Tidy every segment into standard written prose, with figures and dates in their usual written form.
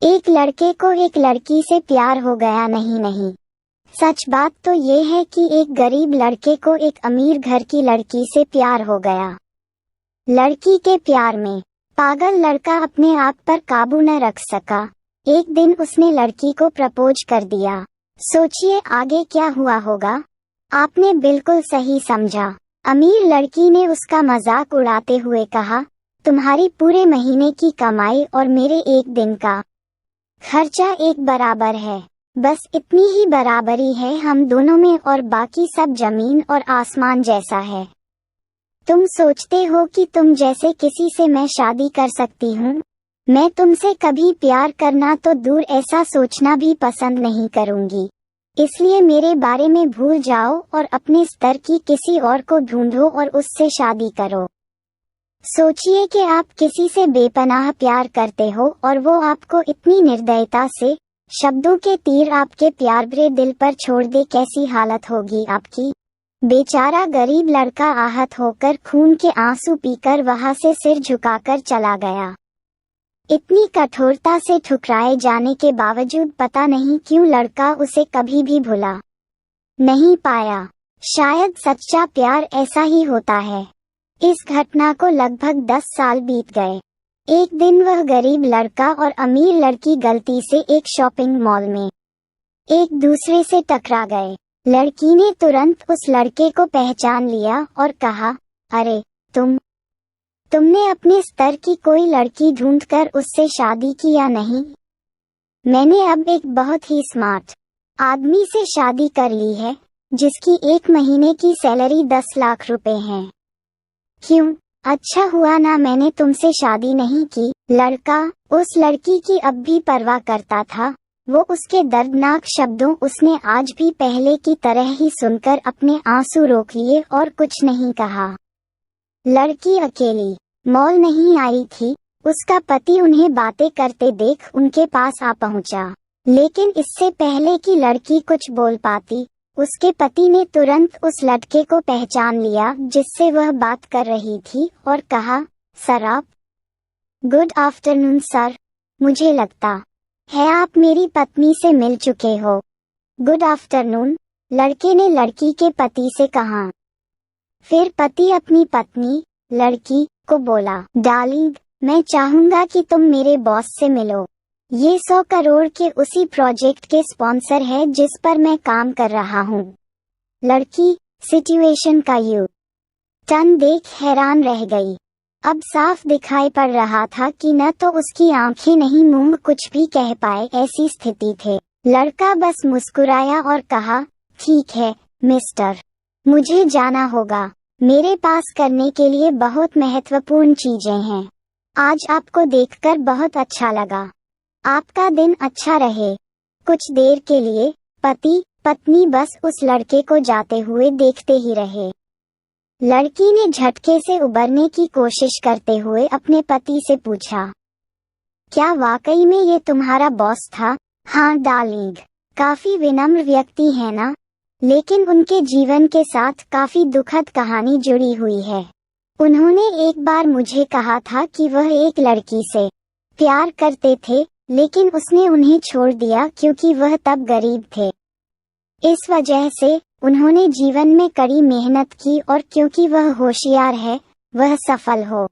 एक लड़के को एक लड़की से प्यार हो गया। नहीं, सच बात तो ये है कि एक गरीब लड़के को एक अमीर घर की लड़की से प्यार हो गया। लड़की के प्यार में पागल लड़का अपने आप पर काबू न रख सका। एक दिन उसने लड़की को प्रपोज कर दिया। सोचिए आगे क्या हुआ होगा। आपने बिल्कुल सही समझा। अमीर लड़की ने उसका मजाक उड़ाते हुए कहा, तुम्हारी पूरे महीने की कमाई और मेरे एक दिन का खर्चा एक बराबर है। बस इतनी ही बराबरी है हम दोनों में और बाकी सब जमीन और आसमान जैसा है। तुम सोचते हो कि तुम जैसे किसी से मैं शादी कर सकती हूँ? मैं तुमसे कभी प्यार करना तो दूर ऐसा सोचना भी पसंद नहीं करूँगी। इसलिए मेरे बारे में भूल जाओ और अपने स्तर की किसी और को ढूंढो और उससे शादी करो। सोचिए कि आप किसी से बेपनाह प्यार करते हो और वो आपको इतनी निर्दयता से शब्दों के तीर आपके प्यार भरे दिल पर छोड़ दे, कैसी हालत होगी आपकी। बेचारा गरीब लड़का आहत होकर खून के आंसू पीकर वहां से सिर झुकाकर चला गया। इतनी कठोरता से ठुकराए जाने के बावजूद पता नहीं क्यों लड़का उसे कभी भी भुला नहीं पाया। शायद सच्चा प्यार ऐसा ही होता है। इस घटना को लगभग 10 साल बीत गए। एक दिन वह गरीब लड़का और अमीर लड़की गलती से एक शॉपिंग मॉल में एक दूसरे से टकरा गए। लड़की ने तुरंत उस लड़के को पहचान लिया और कहा, अरे तुमने अपने स्तर की कोई लड़की ढूंढकर उससे शादी की या नहीं? मैंने अब एक बहुत ही स्मार्ट आदमी से शादी कर ली है जिसकी एक महीने की सैलरी 10 लाख रुपए है। क्यों, अच्छा हुआ ना मैंने तुमसे शादी नहीं की। लड़का उस लड़की की अब भी परवाह करता था। वो उसके दर्दनाक शब्दों उसने आज भी पहले की तरह ही सुनकर अपने आंसू रोक लिए और कुछ नहीं कहा। लड़की अकेली मॉल नहीं आई थी। उसका पति उन्हें बातें करते देख उनके पास आ पहुंचा, लेकिन इससे पहले कि लड़की कुछ बोल पाती, उसके पति ने तुरंत उस लड़के को पहचान लिया जिससे वह बात कर रही थी और कहा, सर आप। गुड आफ्टरनून सर, मुझे लगता है आप मेरी पत्नी से मिल चुके हो। गुड आफ्टरनून, लड़के ने लड़की के पति से कहा। फिर पति अपनी पत्नी लड़की को बोला, डार्लिंग, मैं चाहूंगा कि तुम मेरे बॉस से मिलो। ये 100 करोड़ के उसी प्रोजेक्ट के स्पॉन्सर है जिस पर मैं काम कर रहा हूँ। लड़की सिचुएशन का यू टर्न देख हैरान रह गई। अब साफ दिखाई पड़ रहा था कि न तो उसकी आंखें नहीं मुंह कुछ भी कह पाए, ऐसी स्थिति थे। लड़का बस मुस्कुराया और कहा, ठीक है मिस्टर, मुझे जाना होगा। मेरे पास करने के लिए बहुत महत्वपूर्ण चीजें हैं। आज आपको देखकर बहुत अच्छा लगा। आपका दिन अच्छा रहे। कुछ देर के लिए पति पत्नी बस उस लड़के को जाते हुए देखते ही रहे। लड़की ने झटके से उबरने की कोशिश करते हुए अपने पति से पूछा, क्या वाकई में ये तुम्हारा बॉस था? हाँ डार्लिंग, काफी विनम्र व्यक्ति है ना, लेकिन उनके जीवन के साथ काफी दुखद कहानी जुड़ी हुई है। उन्होंने एक बार मुझे कहा था कि वह एक लड़की से प्यार करते थे, लेकिन उसने उन्हें छोड़ दिया क्योंकि वह तब गरीब थे। इस वजह से उन्होंने जीवन में कड़ी मेहनत की और क्योंकि वह होशियार है, वह सफल हो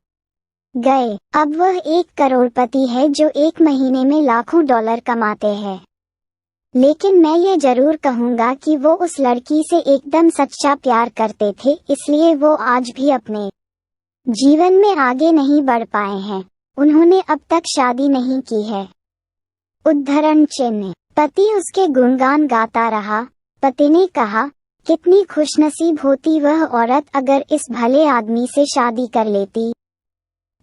गए। अब वह एक करोड़पति है जो एक महीने में लाखों डॉलर कमाते हैं। लेकिन मैं ये जरूर कहूँगा कि वो उस लड़की से एकदम सच्चा प्यार करते थे, इसलिए वो आज भी अपने जीवन में आगे नहीं बढ़ पाए हैं। उन्होंने अब तक शादी नहीं की है। उद्धरण चिन्ह। पति उसके गुणगान गाता रहा। पति ने कहा, कितनी खुशनसीब होती वह औरत अगर इस भले आदमी से शादी कर लेती।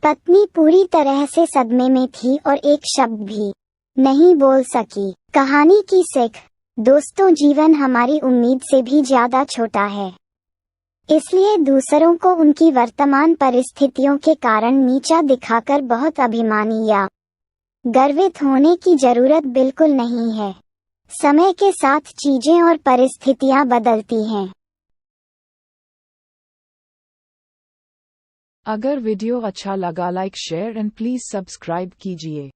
पत्नी पूरी तरह से सदमे में थी और एक शब्द भी नहीं बोल सकी। कहानी की सीख। दोस्तों, जीवन हमारी उम्मीद से भी ज्यादा छोटा है, इसलिए दूसरों को उनकी वर्तमान परिस्थितियों के कारण नीचा दिखाकर बहुत अभिमानी या गर्वित होने की जरूरत बिल्कुल नहीं है। समय के साथ चीजें और परिस्थितियां बदलती हैं। अगर वीडियो अच्छा लगा like share and please subscribe कीजिए।